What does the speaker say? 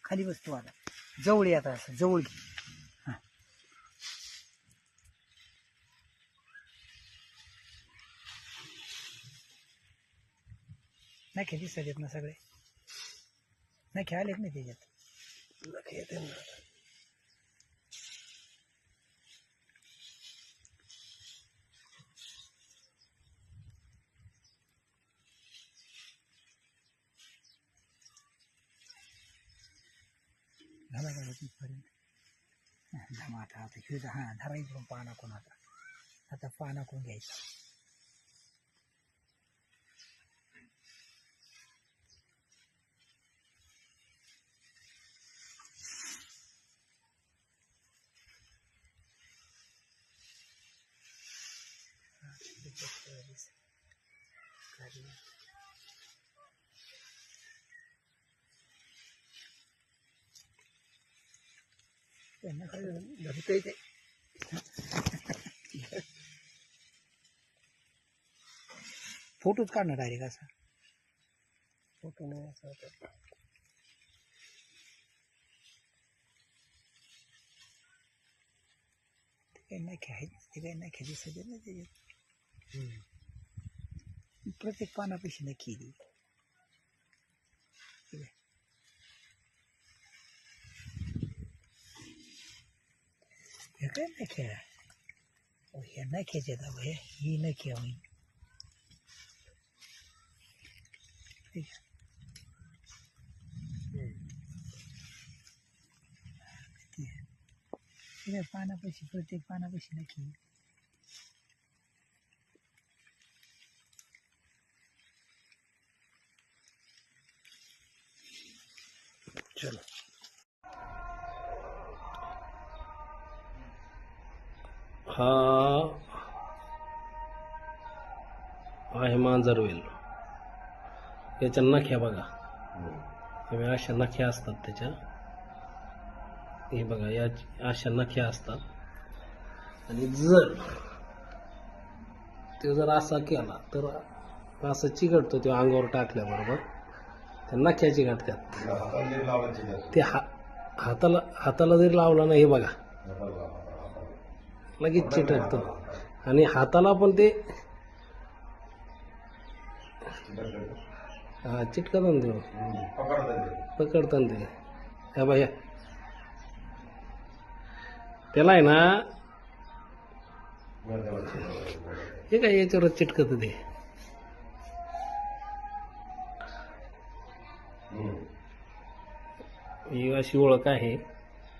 खाली बसतो आता जवळ ये आता असं जवळ घे हां नखे दिसत येत ना सगळे नखे आलेत नाही त्याच्यात नखे येते ना झाला का तिथपर्यंत जमा आता आता हे हां धरायचं पाना कोण आता पाना कोण घ्यायचा धरतोय ते फोटोच काढणार डायरेक्ट असा फोटो नाही असा होता ते काही नखे आहेत ते काही नखे दिसत ना त्याच्यात प्रत्येक पानापाशी नखी दिली ठीक आहे हे काय नखे ह्या नख्याचे दाबा ही नखे होईल ठीक आहे पानापाशी प्रत्येक पानापाशी नखी चलो हा आहे मांजरवेल याच्या नख्या बघा अशा नख्या असतात त्याच्या हे बघा या अशा नख्या असतात आणि तो जर असा केला तर असं चिकटतो तो अंगावर टाकल्याबरोबर त्या नख्या चिकटतात ते हाताला जरी लावला ना हे बघा लगेच चिटकतो आणि हाताला पण ते हा चिटकत ना ते पकडतं ते ह्या बाया त्याला आहे ना हे काय याच्यावर चिटकत ते ही अशी ओळख आहे